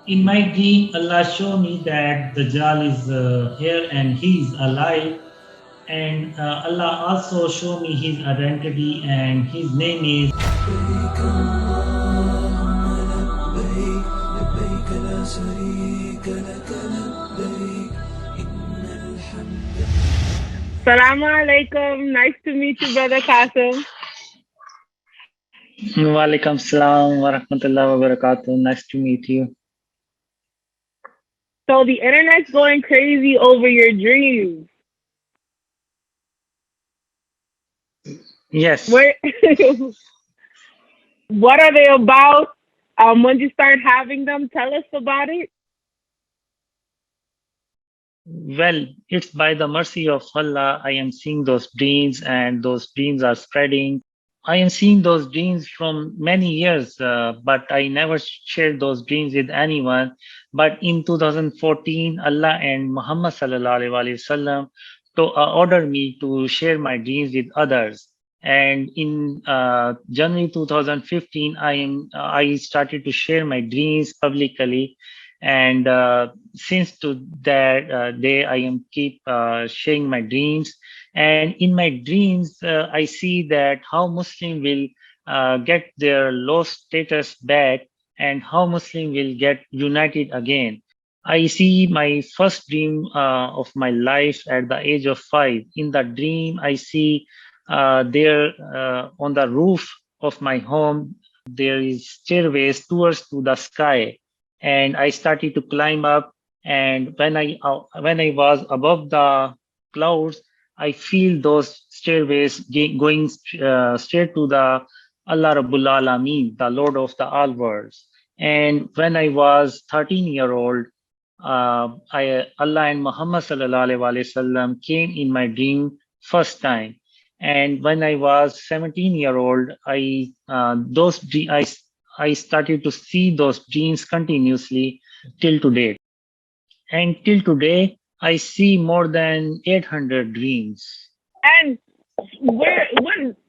In my dream, Allah showed me that Dajjal is here and he is alive. And Allah also showed me his identity and his name is. لبيك اللهم لبيك لبيك لا شريك لك لبيك إن الحمد. Assalamu alaikum. Nice to meet you, brother Qasim. وعليكم السلام ورحمت وبركاته. Nice to meet you. So the internet's going crazy over your dreams. Yes. Where, what are they about? When did you start having them? Tell us about it. Well, it's by the mercy of Allah I am seeing those dreams, and those dreams are spreading. I am seeing those dreams from many years, but I never shared those dreams with anyone. But in 2014, Allah and Muhammad sallallahu alaihi wasallam to ordered me to share my dreams with others. And in January 2015, I started to share my dreams publicly, and since to that day I am keep sharing my dreams. And in my dreams, I see that how Muslim will get their lost status back, and how Muslim will get united again. I see my first dream of my life at the age of 5. In the dream, I see there on the roof of my home, there is stairways towards to the sky, and I started to climb up. And when I was above the clouds, I feel those stairways going straight to the Allah Rabbul Alameen, the Lord of the all worlds. And when I was 13-year-old, Allah and Muhammad sallallahu alaihi wasallam came in my dream first time. And when I was 17-year-old, I started to see those dreams continuously till today. And till today, I see more than 800 dreams. And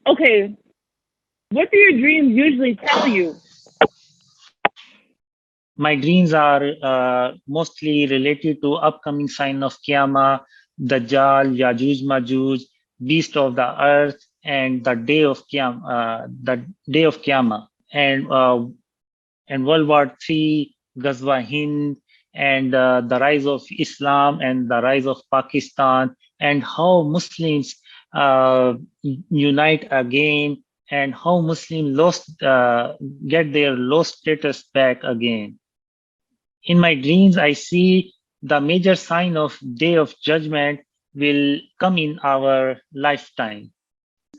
okay, what do your dreams usually tell you? My dreams are mostly related to upcoming sign of Qiyammah, Dajjal, Yajuj Majuj, beast of the earth, and the day of Qiyammah, and World War III, Ghazwa Hind, and the rise of Islam and the rise of Pakistan, and how Muslims unite again, and how Muslims get their lost status back again. In my dreams, I see the major sign of Day of Judgment will come in our lifetime.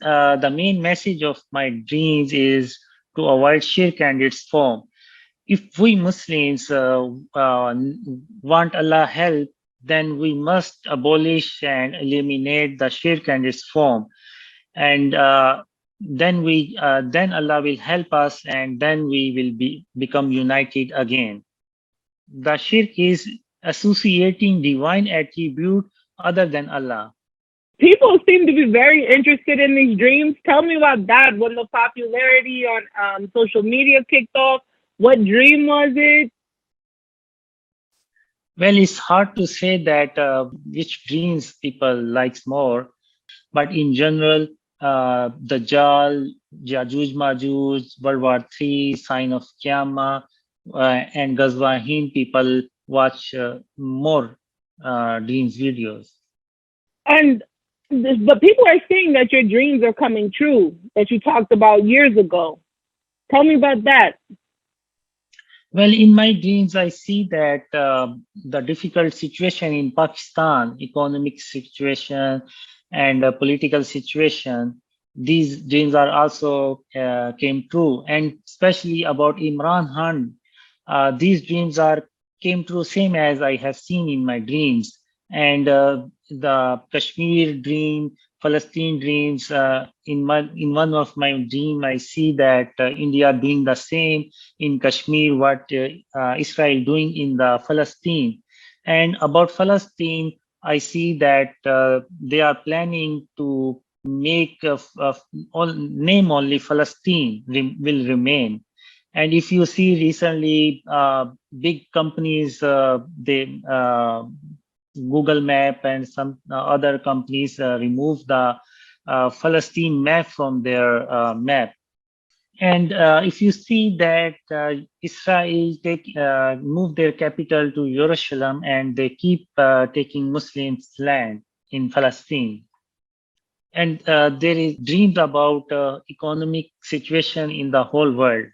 The main message of my dreams is to avoid shirk and its form. If we Muslims want Allah help, then we must abolish and eliminate the shirk and its form. And then Allah will help us, and then we will become united again. The shirk is associating divine attribute other than Allah. People seem to be very interested in these dreams. Tell me about that. When the popularity on social media kicked off, what dream was it? Well, it's hard to say that which dreams people likes more, but in general, Dajjal, Yajuj Majuj, World War III, sign of Qiyammah, and Ghazwa Hind, people watch more dreams videos. And but people are saying that your dreams are coming true that you talked about years ago. Tell me about that. Well, in my dreams, I see that the difficult situation in Pakistan, economic situation, and political situation, these dreams are also came true, and especially about Imran Khan. These dreams are came true same as I have seen in my dreams, and the Kashmir dream, Palestine dreams. In one of my dream, I see that India doing the same in Kashmir, what Israel doing in the Palestine. And about Palestine, I see that they are planning to make name only Palestine will remain. And if you see recently, big companies, they Google Map and some other companies remove the Palestine map from their map. And if you see that Israel move their capital to Jerusalem, and they keep taking Muslims' land in Palestine. And there is dreams about economic situation in the whole world.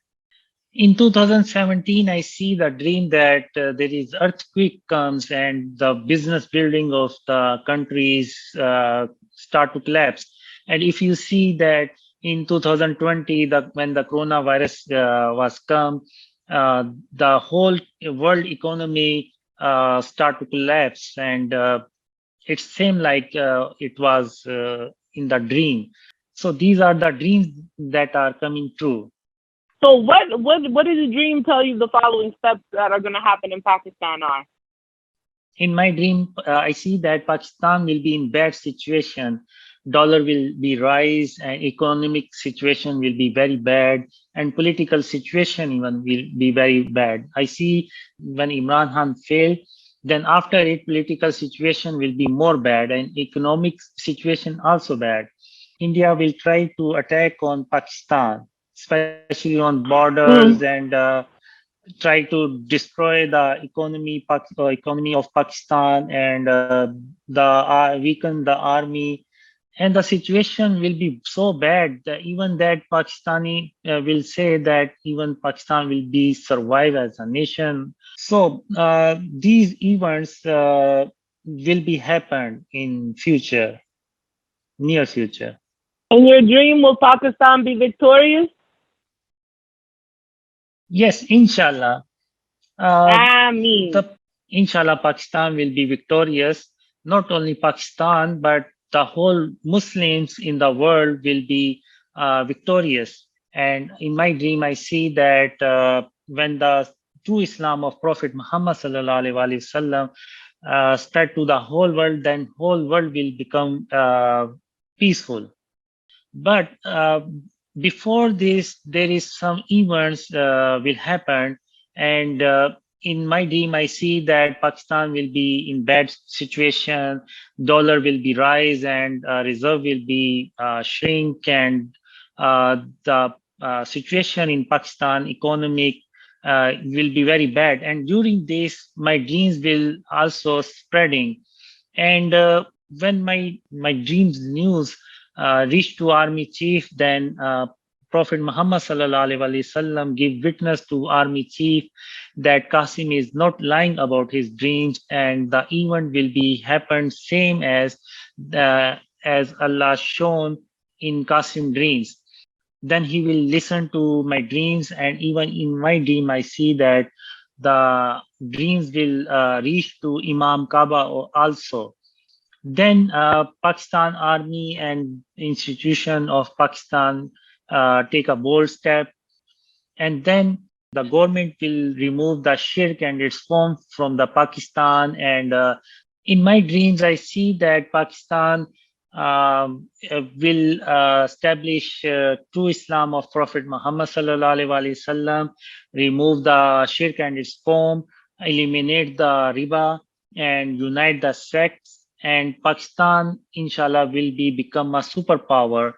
In 2017, I see the dream that there is earthquake comes and the business building of the countries start to collapse. And if you see that in 2020, when the coronavirus was come, the whole world economy start to collapse, and it seemed like it was in the dream. So these are the dreams that are coming true. So what did the dream tell you the following steps that are going to happen in Pakistan are? In my dream, I see that Pakistan will be in bad situation. Dollar will be rise, and economic situation will be very bad, and political situation even will be very bad. I see when Imran Khan failed, then after it, political situation will be more bad, and economic situation also bad. India will try to attack on Pakistan, especially on borders, Mm. and try to destroy the economy of Pakistan, and weaken the army. And the situation will be so bad that even that Pakistani will say that even Pakistan will be survive as a nation. So these events will be happen in future, near future. In your dream, will Pakistan be victorious? Yes, inshallah. Uh, I mean, the Inshallah, Pakistan will be victorious. Not only Pakistan, but the whole Muslims in the world will be victorious. And in my dream, I see that when the true Islam of Prophet Muhammad sallallahu spread to the whole world, then whole world will become peaceful. But before this, there is some events will happen, and in my dream, I see that Pakistan will be in bad situation. Dollar will be rise, and reserve will be shrink, and the situation in Pakistan economic will be very bad. And during this, my dreams will also spreading, and when my dreams news reached to army chief, then Prophet Muhammad sallallahu give witness to army chief that Qasim is not lying about his dreams, and the event will be happened same as Allah shown in Qasim dreams. Then he will listen to my dreams, and even in my dream, I see that the dreams will reach to Imam Kaaba also. Then Pakistan Army and institution of Pakistan take a bold step, and then the government will remove the shirk and its form from the Pakistan. And in my dreams, I see that Pakistan will establish true Islam of Prophet Muhammad sallallahu alaihi wasallam, remove the shirk and its form, eliminate the riba, and unite the sects. And Pakistan, inshallah, will become a superpower,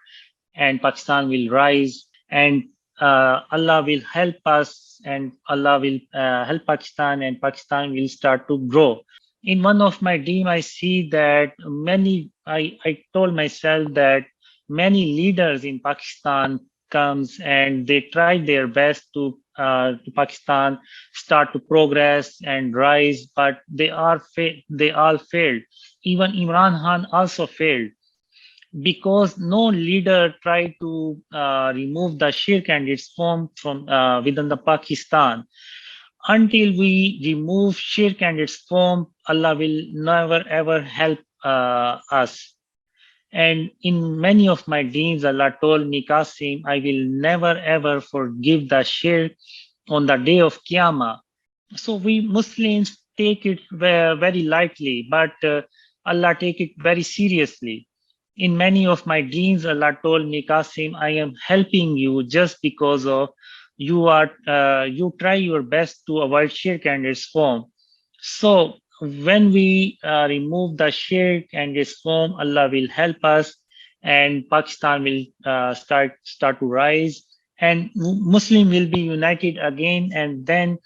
and Pakistan will rise, and Allah will help us, and Allah will help Pakistan, and Pakistan will start to grow. In one of my dream, I see that I told myself that many leaders in Pakistan comes, and they tried their best to Pakistan start to progress and rise, but they all failed. Even Imran Khan also failed, because no leader tried to remove the shirk and its form from within the Pakistan. Until we remove shirk and its form, Allah will never ever help us. And in many of my dreams, Allah told me, Qasim, I will never ever forgive the shirk on the day of Qiyammah. So we Muslims take it very lightly, but Allah take it very seriously. In many of my dreams, Allah told me, Qasim, I am helping you just because of you try your best to avoid shirk and its form. So when we remove the shirk and its form, Allah will help us, and Pakistan will start to rise, and Muslim will be united again, and then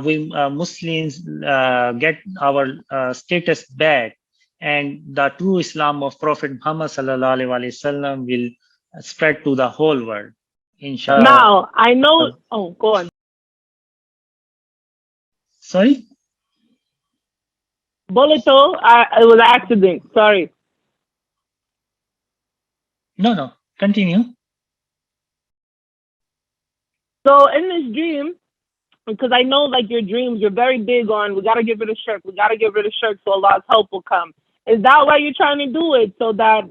we Muslims get our status back, and the true Islam of Prophet Muhammad sallallahu alaihi wasallam will spread to the whole world, inshallah. Now, I know. Oh, go on. Sorry? Bolito, it was an accident. Sorry. No, continue. So in this dream, because I know like your dreams, you're very big on we gotta get rid of shirk, we gotta get rid of shirk so Allah's help will come. Is that why you're trying to do it? So that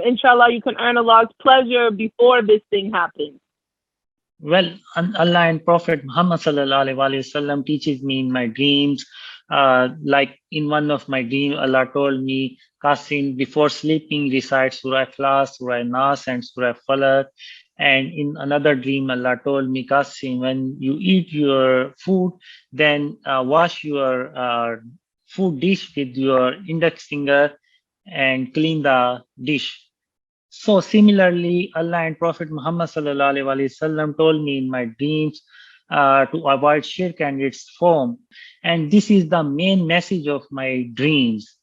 inshallah you can earn Allah's pleasure before this thing happens. Well, Allah and Prophet Muhammad sallallahu alaihi wasallam teaches me in my dreams. Like in one of my dreams, Allah told me, Qasim, before sleeping, recite Surah Ikhlas, Surah Nas, and Surah Falaq. And in another dream, Allah told me, Qasim, when you eat your food, then wash your food dish with your index finger and clean the dish. So similarly, Allah and Prophet Muhammad sallallahu alaihi wasallam told me in my dreams to avoid shirk and its form. And this is the main message of my dreams.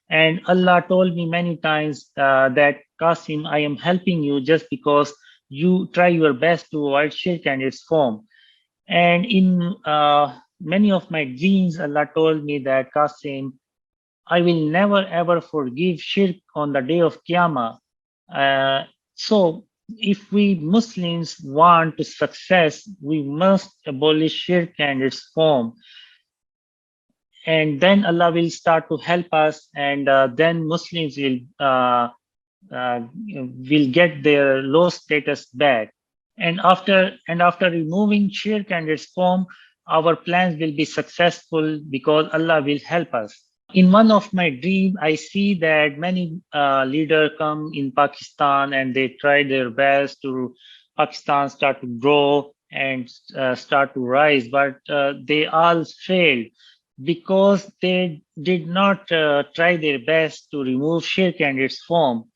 And Allah told me many times that, Qasim, I am helping you just because you try your best to avoid shirk and its form. And in many of my dreams, Allah told me that, Qasim, I will never ever forgive shirk on the day of Qiyammah. So if we Muslims want to success, we must abolish shirk and its form. And then Allah will start to help us, and then Muslims will get their low status back. And after removing shirk and its form, our plans will be successful because Allah will help us. In one of my dreams, I see that many leaders come in Pakistan and they try their best to Pakistan start to grow and start to rise, but they all failed because they did not try their best to remove shirk and its form.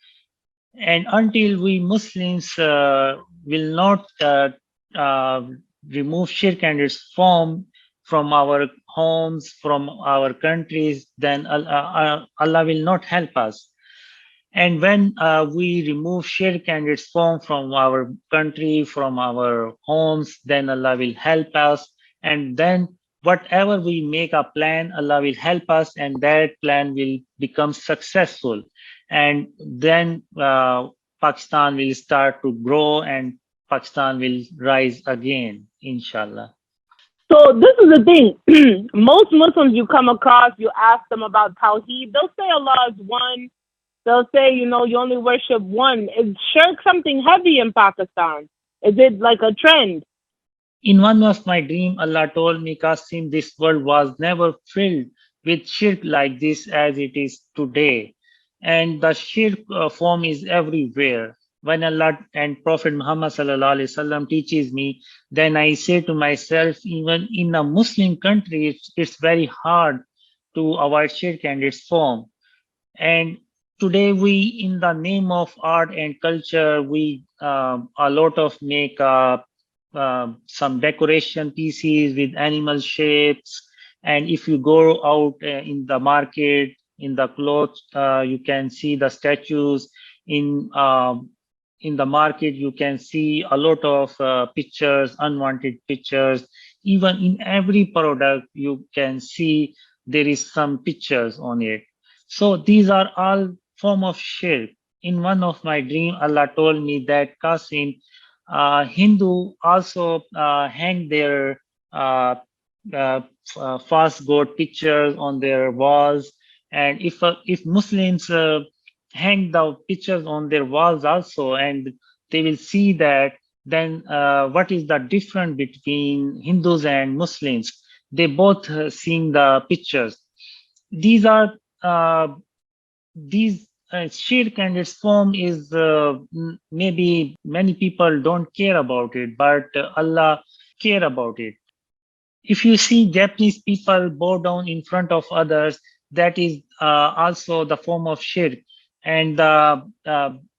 And until we Muslims will not remove shirk and its form from our homes, from our countries, then Allah will not help us. And when we remove shirk and its form from our country, from our homes, then Allah will help us. And then whatever we make a plan, Allah will help us, and that plan will become successful. And then Pakistan will start to grow and Pakistan will rise again, inshallah. So this is the thing. Most Muslims you come across, you ask them about Tawheed, they'll say Allah is one. They'll say, you only worship one. Is shirk something heavy in Pakistan? Is it like a trend? In one of my dreams, Allah told me, Qasim, this world was never filled with shirk like this as it is today. And the shirk form is everywhere. When Allah and Prophet Muhammad sallallahu alaihi wasallam teaches me, then I say to myself, even in a Muslim country, it's very hard to avoid shirk and its form. And today we, in the name of art and culture, we a lot of makeup, some decoration pieces with animal shapes. And if you go out in the market, in the clothes, you can see the statues. In the market, you can see a lot of pictures, unwanted pictures. Even in every product, you can see there is some pictures on it. So these are all form of shirk. In one of my dreams, Allah told me that, Qasim, Hindu also hang their false god pictures on their walls. And if Muslims hang the pictures on their walls also, and they will see that, then what is the difference between Hindus and Muslims? They both seeing the pictures. These shirk and its form is maybe many people don't care about it, but Allah care about it. If you see Japanese people bow down in front of others, that is also the form of shirk. And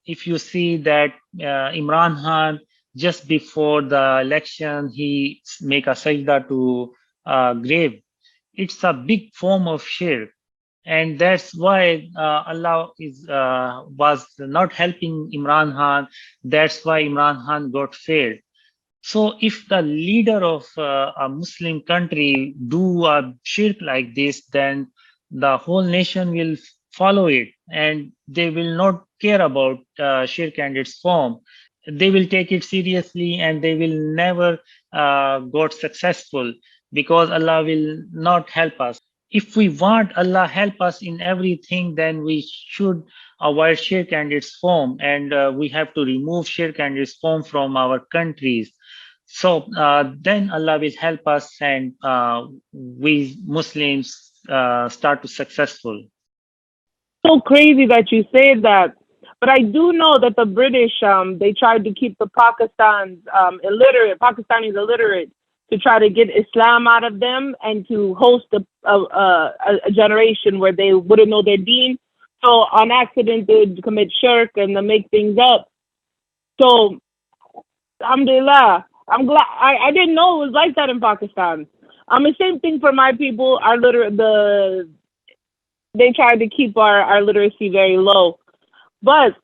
if you see that Imran Khan, just before the election, he make a sajda to grave. It's a big form of shirk, and that's why Allah was not helping Imran Khan. That's why Imran Khan got failed. So if the leader of a Muslim country do a shirk like this, then the whole nation will follow it, and they will not care about shirk and its form. They will take it seriously, and they will never got successful, because Allah will not help us. If we want Allah help us in everything, then we should avoid shirk and its form, and we have to remove shirk and its form from our countries. So then Allah will help us, and we Muslims start to successful. So crazy that you say that. But I do know that the British, they tried to keep the Pakistanis illiterate, to try to get Islam out of them and to host a generation where they wouldn't know their deen. So on accident, they would commit shirk and they make things up. So, alhamdulillah, I'm glad. I didn't know it was like that in Pakistan. The same thing for my people. They tried to keep our literacy very low. But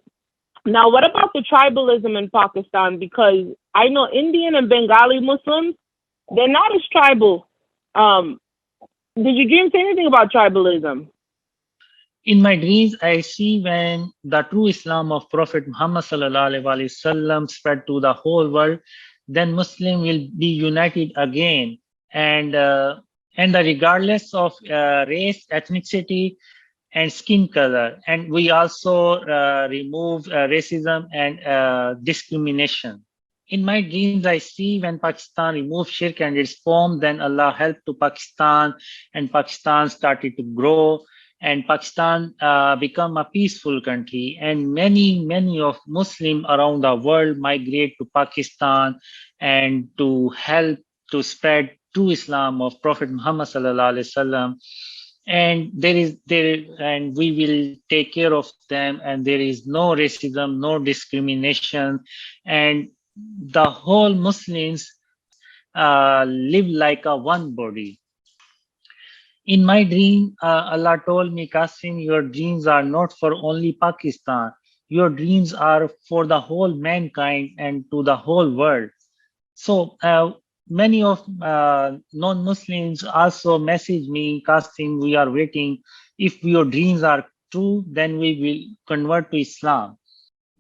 now, what about the tribalism in Pakistan? Because I know Indian and Bengali Muslims, they're not as tribal. Did your dream say anything about tribalism? In my dreams, I see when the true Islam of Prophet Muhammad ﷺ spread to the whole world, then Muslim will be united again, and regardless of race, ethnicity, and skin color. And we also remove racism and discrimination. In my dreams, I see when Pakistan removed shirk and its form, then Allah helped to Pakistan, and Pakistan started to grow, and Pakistan become a peaceful country. And many of Muslims around the world migrate to Pakistan and to help to spread true Islam of Prophet Muhammad ﷺ. And and we will take care of them, and there is no racism, no discrimination, and the whole Muslims live like a one body. In my dream, Allah told me, Qasim, your dreams are not for only Pakistan. Your dreams are for the whole mankind and to the whole world. So many of non-Muslims also message me, Qasim, we are waiting. If your dreams are true, then we will convert to Islam.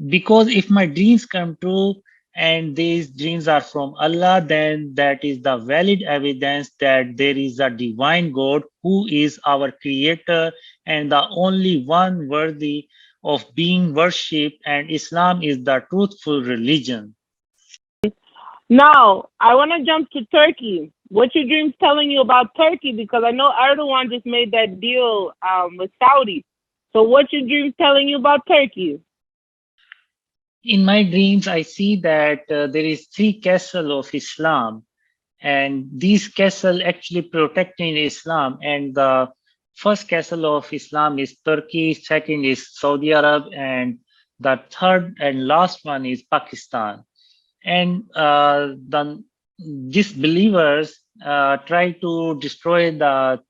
Because if my dreams come true and these dreams are from Allah, then that is the valid evidence that there is a divine God who is our creator and the only one worthy of being worshipped, and Islam is the truthful religion. Now, I want to jump to Turkey. What's your dreams telling you about Turkey? Because I know Erdogan just made that deal with Saudi. So what's your dreams telling you about Turkey? In my dreams, I see that there is 3 castles of Islam, and these castles actually protecting Islam. And the first castle of Islam is Turkey, second is Saudi Arab, and the third and last one is Pakistan. And the disbelievers try to destroy the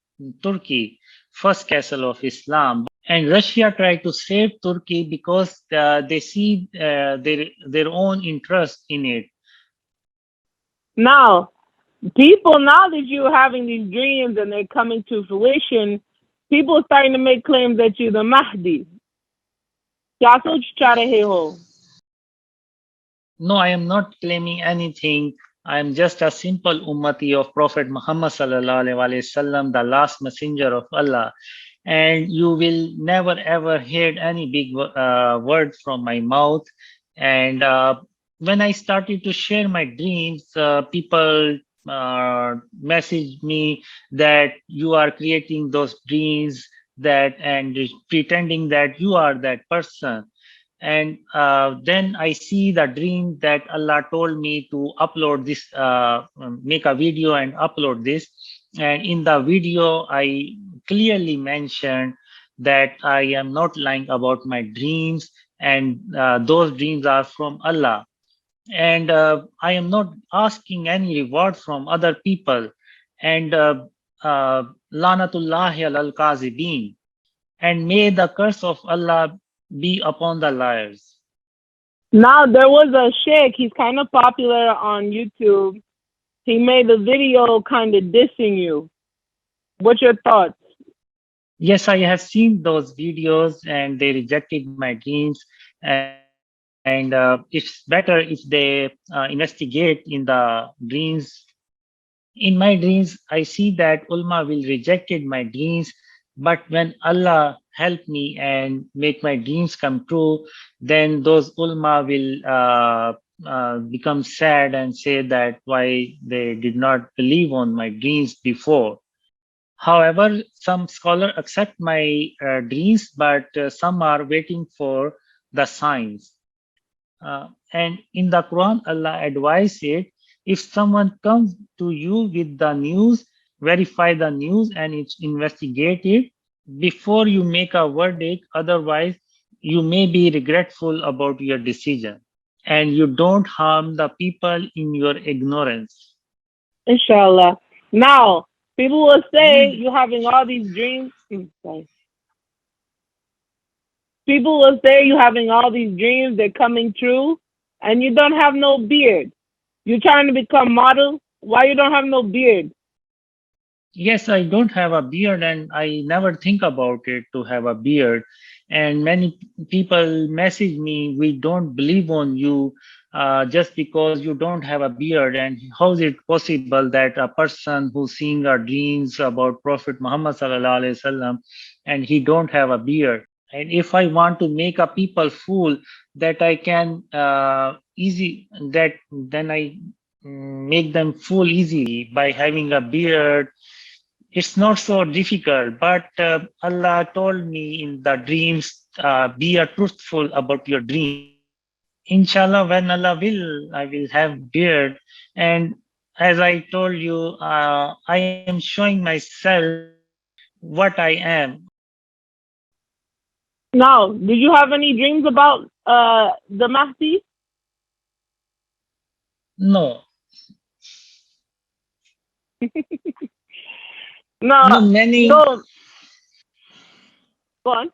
Turkey, first castle of Islam. And Russia tried to save Turkey because they see their own interest in it. Now that you're having these dreams and they're coming to fruition, people are starting to make claims that you're the Mahdi. No, I am not claiming anything. I am just a simple ummati of Prophet Muhammad ﷺ, the last messenger of Allah. And you will never ever hear any big word from my mouth. And when I started to share my dreams, people messaged me that you are creating those dreams that and pretending that you are that person. And then I see the dream that Allah told me to upload this, make a video and upload this. And in the video, I clearly mentioned that I am not lying about my dreams, and those dreams are from Allah. And I am not asking any reward from other people. And Lanatullahi al Kazibin, and may the curse of Allah be upon the liars. Now there was a sheikh. He's kind of popular on YouTube. He made a video kind of dissing you. What's your thoughts? Yes, I have seen those videos and they rejected my dreams. And it's better if they investigate in the dreams. In my dreams, I see that ulma will rejected my dreams, but when Allah help me and make my dreams come true, then those ulma will become sad and say that why they did not believe on my dreams before. However, some scholars accept my dreams, but some are waiting for the signs. And in the Quran, Allah advised it, if someone comes to you with the news, verify the news and it's investigate it before you make a verdict. Otherwise, you may be regretful about your decision, and you don't harm the people in your ignorance. Inshallah. Now, people will say you having all these dreams. Sorry. People will say you having all these dreams, they're coming true, and you don't have no beard. You're trying to become model. Why you don't have no beard? Yes, I don't have a beard, and I never think about it to have a beard. And many people message me, we don't believe on you just because you don't have a beard. And how is it possible that a person who's seeing our dreams about Prophet Muhammad sallallahu alaihi wasallam and he don't have a beard? And if I want to make a people fool, that I can easy that then I make them fool easily by having a beard. It's not so difficult, but Allah told me in the dreams, be a truthful about your dreams. Inshallah, when Allah will, I will have beard. And as I told you, I am showing myself what I am. Now, did you have any dreams about the Mahdi? No, No. no, many So, go on.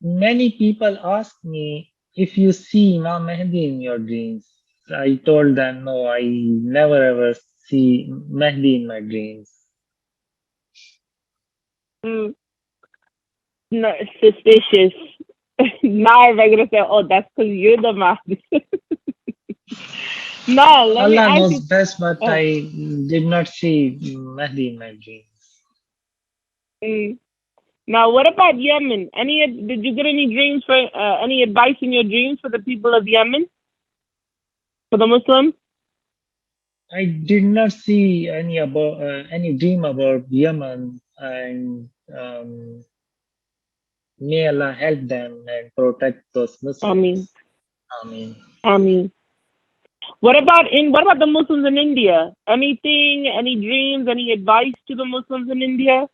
many people ask me if you see Imam Mahdi in your dreams. I told them no, I never ever see Mahdi in my dreams. Mm, no, suspicious. Now I'm gonna say, oh, that's because you're the Mahdi. No, let me Allah ask knows you. best, but Oh, I did not see Mahdi in my dreams. mm. Now, what about Yemen? Did you get any dreams for any advice in your dreams for the people of Yemen, for the Muslims? I did not see any dream about Yemen, and may Allah help them and protect those I mean, Muslims. Amen. I mean, what about the Muslims in India? Anything, any dreams, any advice to the Muslims in India?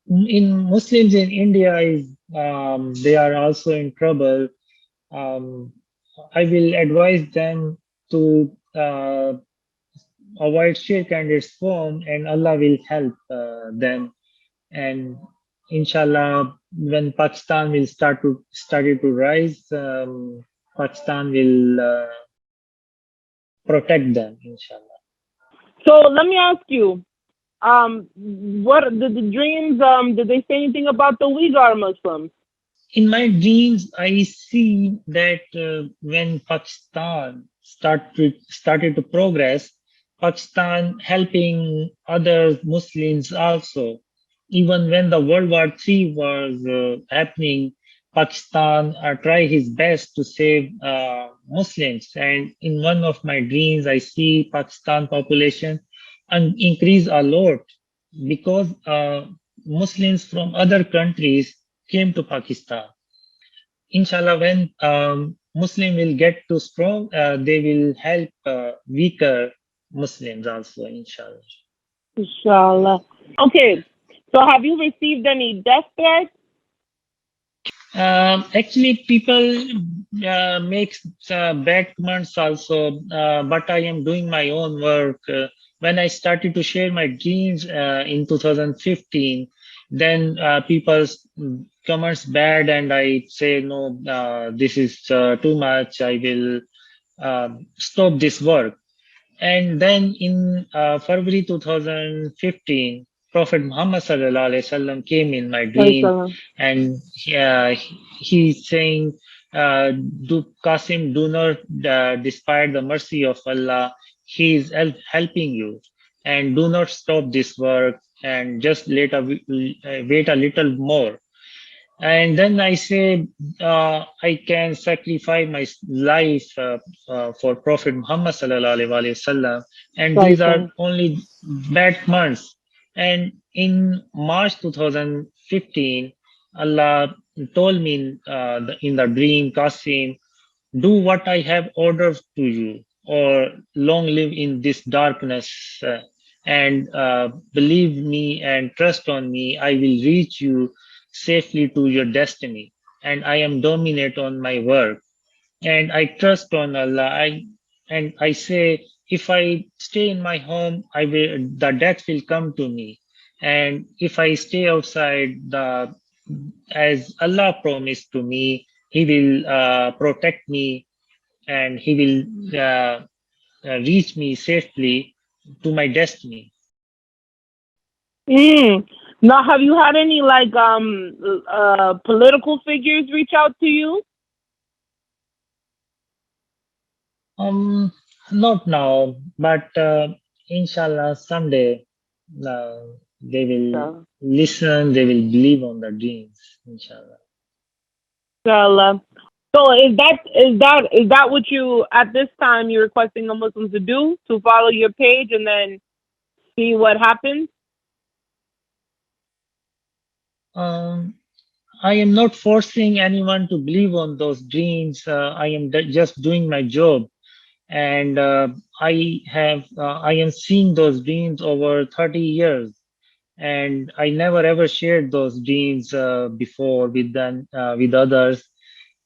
In Muslims in India is they are also in trouble. Um, I will advise them to avoid shirk and its form, and Allah will help them. And inshallah, when Pakistan will started to rise, Pakistan will protect them, inshallah. So let me ask you, what did the dreams? Did they say anything about the Uyghur Muslims? In my dreams, I see that when Pakistan started to progress, Pakistan helping other Muslims also. Even when the World War III was happening, Pakistan tried his best to save Muslims. And in one of my dreams, I see Pakistan population increase a lot. because Muslims from other countries came to Pakistan. Inshallah, when Muslim will get too strong, they will help weaker Muslims also, inshallah. Inshallah. Okay. So have you received any death threats? Actually, people make bad comments also, but I am doing my own work. When I started to share my dreams in 2015, then people's comments bad, and I say no, this is too much. I will stop this work. And then in February 2015, Prophet Muhammad sallallahu alaihi wasallam came in my dream, Inshallah. and he's saying, "Do Qasim, do not despise the mercy of Allah. He is helping you, and do not stop this work, and just wait a little more." And then I say, I can sacrifice my life for Prophet Muhammad sallallahu alaihi wasallam, and these are Inshallah. only bad months. And in March 2015, Allah told me in the dream, Qasim, do what I have ordered to you, or long live in this darkness. And believe me and trust on me, I will reach you safely to your destiny. And I am dominant on my work. And I trust on Allah. I say, if I stay in my home, the death will come to me. And if I stay outside, as Allah promised to me, He will protect me, and He will reach me safely to my destiny. Mm. Now, have you had any like political figures reach out to you? Um, Not now, but inshallah someday uh, they will So, listen, they will believe on the dreams, inshallah. inshallah. So is that what you at this time you're requesting the Muslims to do, to follow your page and then see what happens? Um, I am not forcing anyone to believe on those dreams. I am just doing my job, and I am seeing those dreams over 30 years, and I never ever shared those dreams before with others.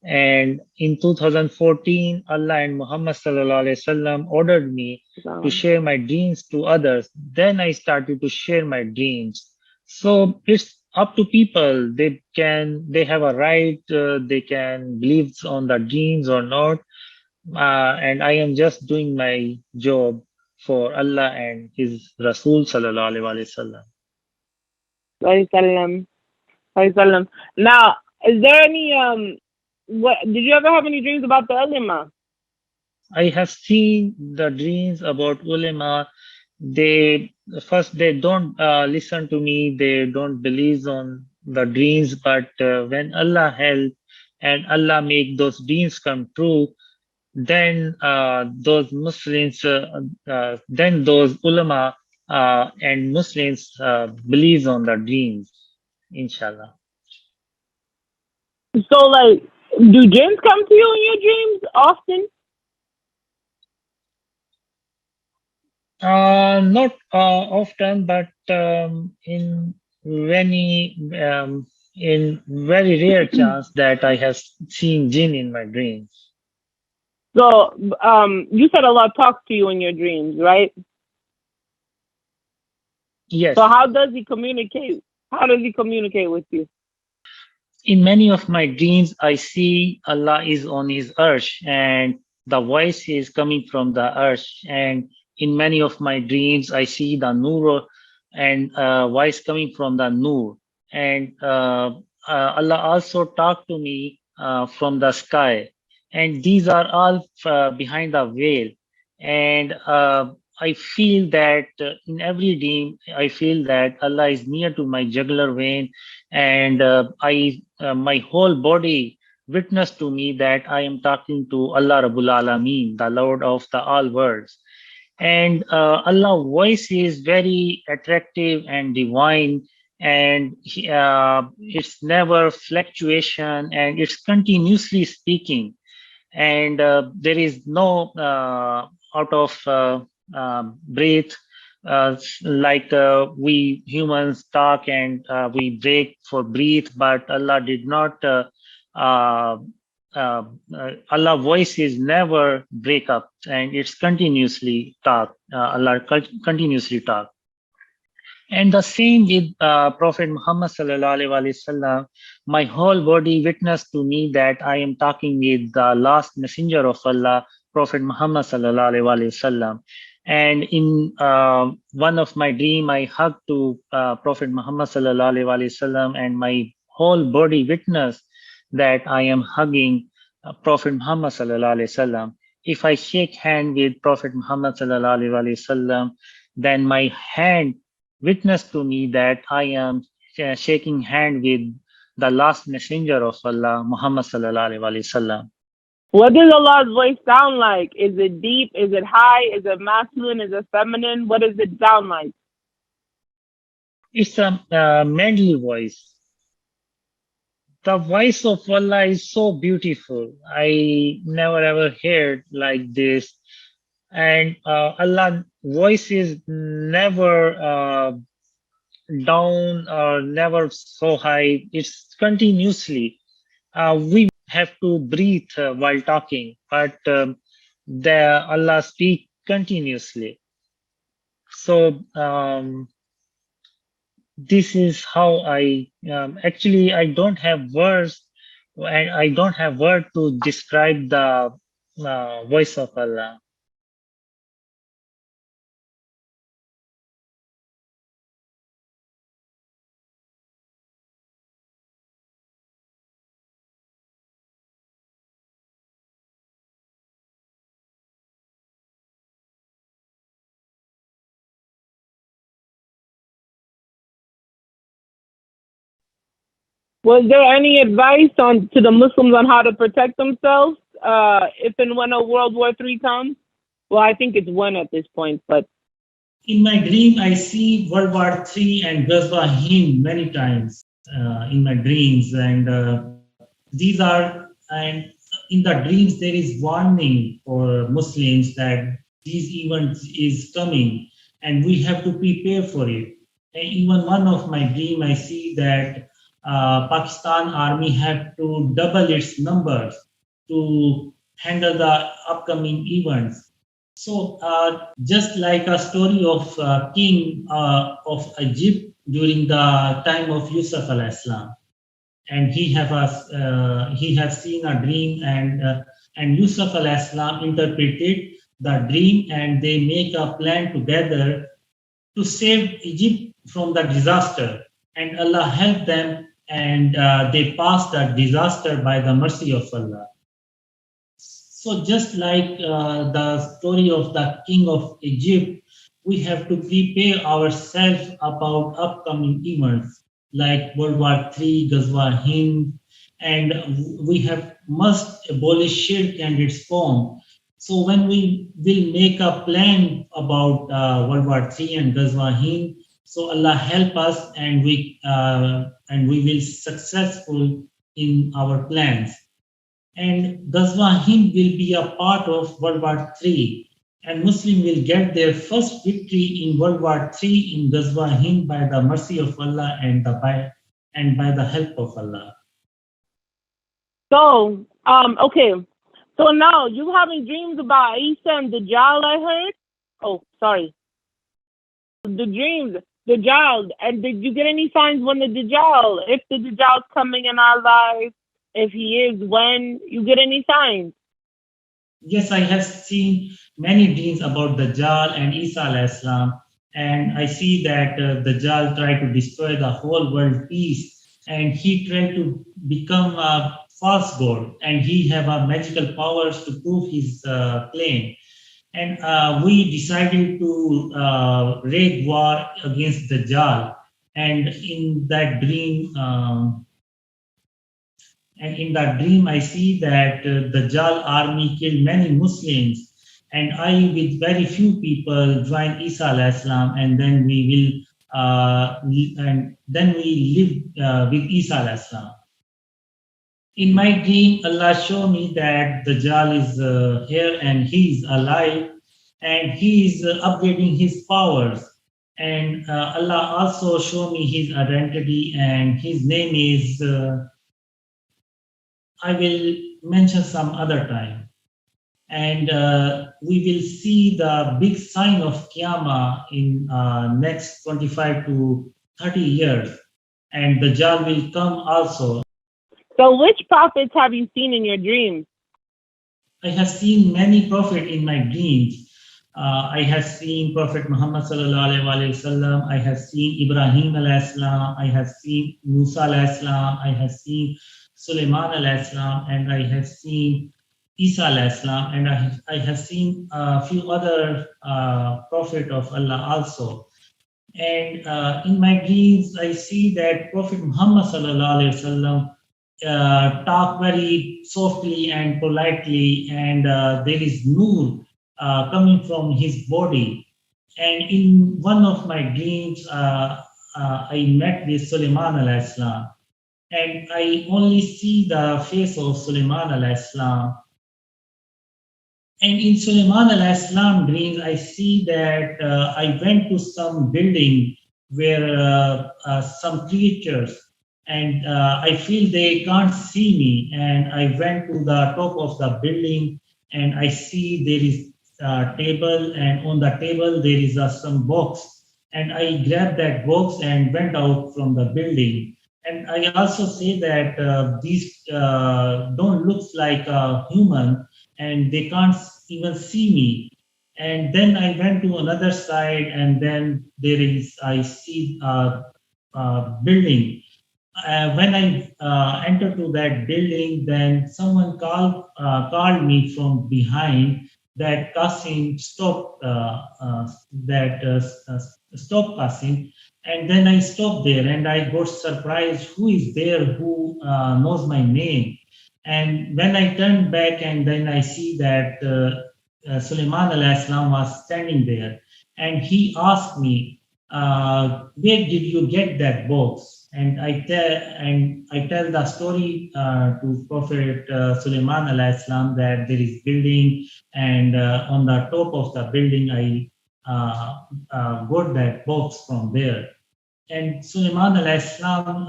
And in 2014, Allah and Muhammad sallallahu alaihi wasallam ordered me to So, share my dreams to others. Then I started to share my dreams. So it's up to people. They have a right. They can believe on the dreams or not. And I am just doing my job for Allah and His Rasul sallallahu alaihi wasallam. Wasallam. Wasallam. Now, is there any what did you ever have any dreams about the ulama? I have seen the dreams about ulama. They first they don't listen to me. They don't believe on the dreams. But when Allah help and Allah make those dreams come true, then those Muslims, then those ulama and Muslims believe on the dreams. Inshallah. So like do jinns come to you in your dreams often? Not often, but very in very rare chance that I have seen jinn in my dreams. So you said Allah talks to you in your dreams, right? Yes, So how does he communicate? How does he communicate with you? in many of my dreams, I see Allah is on His arsh, and the voice is coming from the arsh. And in many of my dreams, I see the nur and voice coming from the nur. And Allah also talked to me from the sky. And these are all behind the veil. And I feel that in every dream, I feel that Allah is near to my jugular vein, and my whole body witness to me that I am talking to Allah Rabbul Alameen, the Lord of the all worlds. And Allah's voice is very attractive and divine, and it's never fluctuation, and it's continuously speaking, and there is no out of breath, like we humans talk and we break for breathe, but Allah did not. Uh, Allah voice is never break up, and it's continuously talk. Allah continuously talk. And the same with Prophet Muhammad sallallahu alaihi wasallam. My whole body witnessed to me that I am talking with the last messenger of Allah, Prophet Muhammad sallallahu alaihi wasallam. And in one of my dream, I hugged to Prophet Muhammad sallallahu alaihi wasallam, and my whole body witnessed that I am hugging Prophet Muhammad sallallahu alaihi wasallam. If I shake hand with Prophet Muhammad sallallahu alaihi wasallam, then my hand witness to me that I am shaking hand with the last messenger of Allah, Muhammad sallallahu alaihi wasallam. What does Allah's voice sound like? Is it deep? Is it high? Is it masculine? Is it feminine? What does it sound like? It's a manly voice. The voice of Allah is so beautiful. I never ever heard like this. And Allah's voice is never down or never so high. It's continuously. We have to breathe while talking, but the Allah speak continuously. So this is how I actually I don't have words, and I don't have word to describe the voice of Allah. Was there any advice on to the Muslims on how to protect themselves if and when a World War III comes? Well, I think it's one at this point, but In my dream, I see World War III and Ghazwa Hind many times in my dreams, and these are and in the dreams there is warning for Muslims that these events is coming, and we have to prepare for it. And even one of my dream, I see that Pakistan army have to double its numbers to handle the upcoming events. So, just like a story of king of Egypt during the time of Yusuf al-Islam, and he has seen a dream, and Yusuf al-Islam interpreted the dream, and they make a plan together to save Egypt from the disaster, and Allah helped them, and they passed that disaster by the mercy of Allah. So just like the story of the king of Egypt, we have to prepare ourselves about upcoming events like World War III, Ghazwa Hind, and we have must abolish shirk and its form. So when we will make a plan about World War III and Ghazwa Hind, so Allah help us, and we will successful in our plans. And Ghazwa Hind will be a part of World War III, and Muslim will get their first victory in World War III in Ghazwa Hind by the mercy of Allah and by the help of Allah. so okay. So now you having dreams about Isa and Dajjal, I heard. Oh, sorry. The dreams, Dajjal, and did you get any signs when the Dajjal, if the Dajjal's coming in our lives? If he is, when you get any signs? Yes, I have seen many dreams about Dajjal and Isa al-Islam, and I see that Dajjal tried to destroy the whole world peace, and he tried to become a false god, and he have a magical powers to prove his claim. And we decided to wage war against Dajjal, and in that dream. And in that dream, I see that the Dajjal army killed many Muslims, and I with very few people join Isa alayhi salam, and then we will and then we live with Isa alayhi salam. In my dream, Allah showed me that Dajjal is here and he is alive, and he is upgrading his powers. And Allah also showed me his identity, and his name is, I will mention some other time. And we will see the big sign of Qiyammah in next 25 to 30 years. And Dajjal will come also. So which prophets have you seen in your dreams? I have seen many prophets in my dreams. I have seen Prophet Muhammad sallallahu alaihi wasallam. I have seen Ibrahim alayhi salam. I have seen Musa alayhi salam. I have seen Sulaiman alayhi salam, and I have seen Isa alayhi salam, and I have seen a few other prophet of Allah also. And in my dreams, I see that Prophet Muhammad sallallahu alaihi wasallam talk very softly and politely, and there is nur coming from his body. And in one of my dreams, I met with Sulaiman alayhi salam, and I only see the face of Sulaiman alayhi salam. And in Sulaiman alayhi salam dreams, I see that I went to some building where some creatures, and I feel they can't see me. And I went to the top of the building, and I see there is a table, and on the table there is some box. And I grabbed that box and went out from the building. And I also say that these don't look like a human, and they can't even see me. And then I went to another side, and then I see a building. When I entered to that building, then someone called me from behind that Qasim stop stop Qasim. And then I stopped there, and I got surprised. Who is there? Who knows my name? And when I turned back, and then I see that Sulaiman alayhi salam was standing there, and he asked me, "Where did you get that box?" And I tell the story to Prophet Sulaiman alayhi salam that there is building, and on the top of the building I got that box from there. And Sulaiman alayhi salam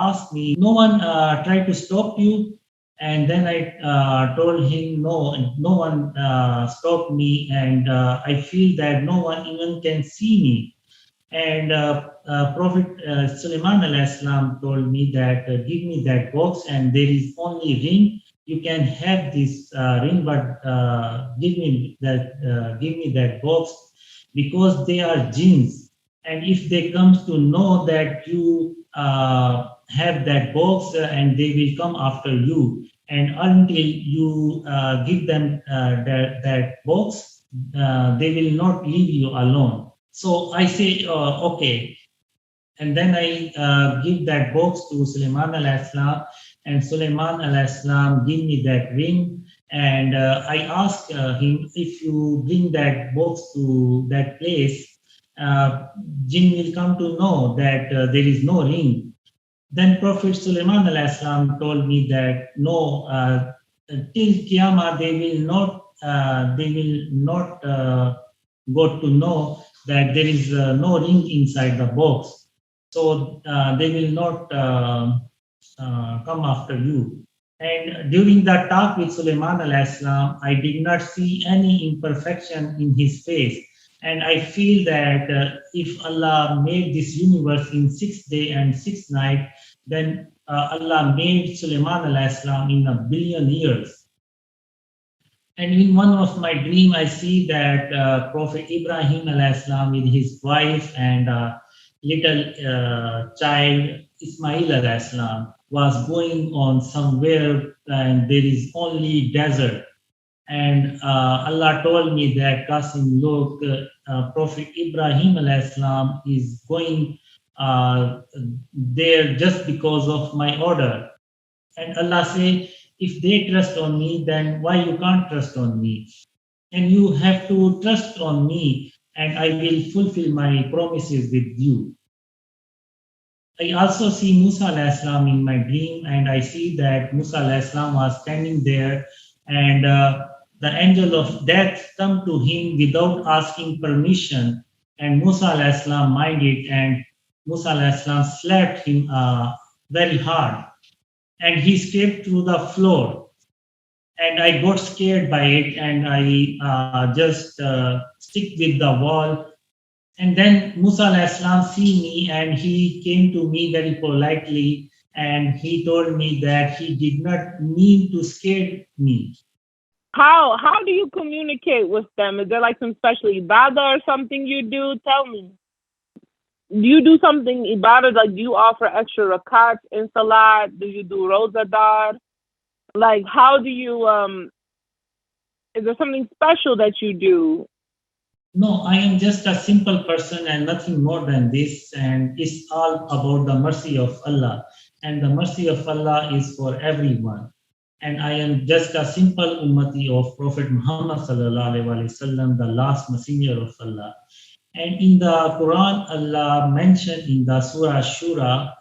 asked me, "No one tried to stop you?" And then I told him, no one stopped me, and I feel that no one even can see me. And Prophet Sulaiman alayhi salam told me that give me that box, and there is only ring. You can have this ring, but give me that box, because they are jinns. And if they come to know that you have that box, and they will come after you, and until you give them that box, they will not leave you alone. So I say, okay. And then I give that box to Sulaiman alayhi salam, and Sulaiman alayhi salam give me that ring. And I ask him, if you bring that box to that place, jinn will come to know that there is no ring. Then Prophet Sulaiman alayhi salam told me that no, till Qiyammah they will not got to know that there is no ring inside the box. So they will not come after you. And during that talk with Sulaiman alayhi salam, I did not see any imperfection in his face. And I feel that if Allah made this universe in 6 days and 6 nights, then Allah made Sulaiman alayhi salam in 1 billion years. And in one of my dream, I see that Prophet Ibrahim alayhi salam with his wife and little child Ismail alayhi salam was going on somewhere, and there is only desert. And Allah told me that, Qasim, look, Prophet Ibrahim alayhi salam is going there just because of my order. And Allah say, if they trust on me, then why you can't trust on me? and you have to trust on me, and I will fulfill my promises with you. I also see Musa alayhi salam in my dream, and I see that Musa alayhi salam was standing there, and the angel of death come to him without asking permission, and Musa alayhi salam minded, and Musa alayhi salam slapped him very hard, and he escaped through the floor. And I got scared by it, and I just stick with the wall. And then Musa alayhi salam see me, and he came to me very politely, and he told me that he did not mean to scare me. How do you communicate with them? Is there like some special ibadah or something you do? Tell me. Do you do something ibadah, like do you offer extra rakats in salat? Do you do rozadar? Like how do you is there something special that you do? No, I am just a simple person and nothing more than this, and it's all about the mercy of Allah. And the mercy of Allah is for everyone. And I am just a simple ummati of Prophet Muhammad sallallahu alaihi wasallam, the last messenger of Allah. And in the Quran, Allah mentioned in the Surah Shura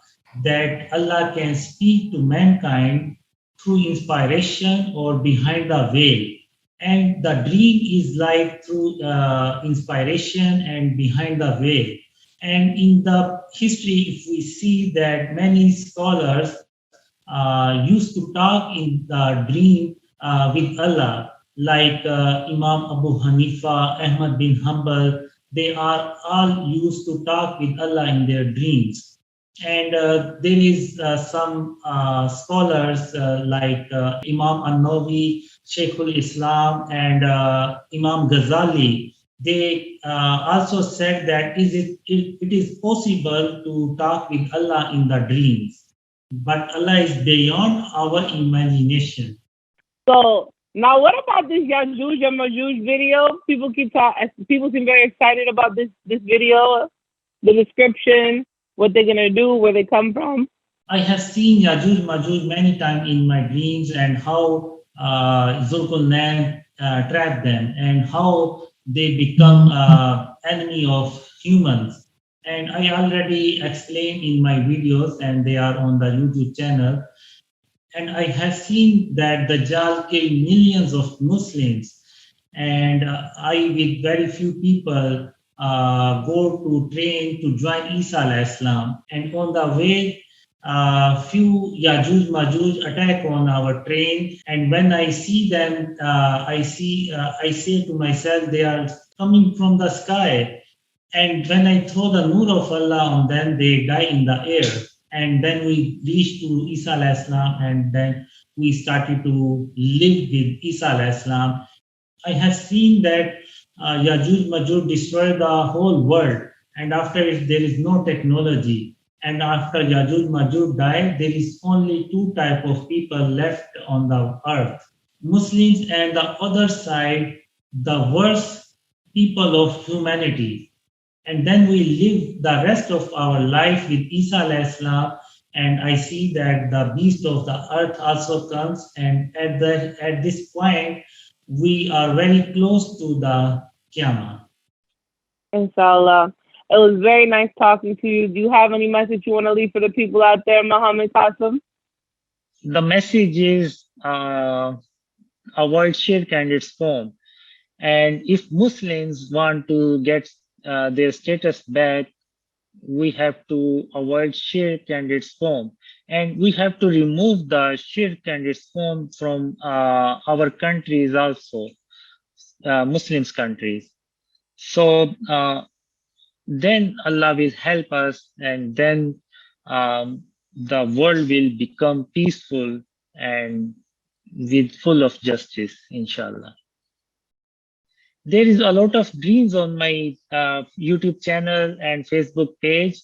that Allah can speak to mankind through inspiration or behind the veil. And the dream is like through inspiration and behind the veil. And in the history, if we see that many scholars used to talk in the dream with Allah, like Imam Abu Hanifa, Ahmad bin Hanbal, they are all used to talk with Allah in their dreams. And there is some scholars like Imam An-Nawawi, Sheikhul Islam, and Imam Ghazali. They also said that it is possible to talk with Allah in the dreams, but Allah is beyond our imagination. So now, what about this Yajuj Majuj video? People seem very excited about this video, the description, what they're gonna do, where they come from. I have seen Yajuj Majuj many times in my dreams, and how Zulkarnain trapped them, and how they become enemy of humans. And I already explained in my videos, and they are on the YouTube channel. And I have seen that Dajjal killed millions of Muslims, and I, with very few people, go to train to join Isa alayhi salam. And on the way, few Yajuj Majuj attack on our train. And when I see them, I say to myself, they are coming from the sky. And when I throw the nur of Allah on them, they die in the air. And then we reached to Isa alayhi salam, and then we started to live with Isa alayhi salam. I have seen that Yajuj Majuj destroyed the whole world, and after it there is no technology. And after Yajuj Majuj died, there is only two type of people left on the earth: Muslims, and the other side, the worst people of humanity. And then we live the rest of our life with Isa alayhi salam, and I see that the beast of the earth also comes, and at this point we are very close to the Qiyammah. Inshallah. It was very nice talking to you. Do you have any message you want to leave for the people out there, Muhammad Qasim? The message is avoid shirk and its form. And if Muslims want to get their status back, we have to avoid shirk and its form. And we have to remove the shirk and its form from our countries also, Muslims countries. So then Allah will help us, and then the world will become peaceful and with full of justice, inshallah. There is a lot of dreams on my YouTube channel and Facebook page.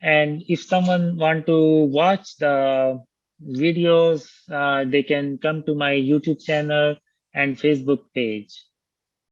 And if someone want to watch the videos, they can come to my YouTube channel and Facebook page.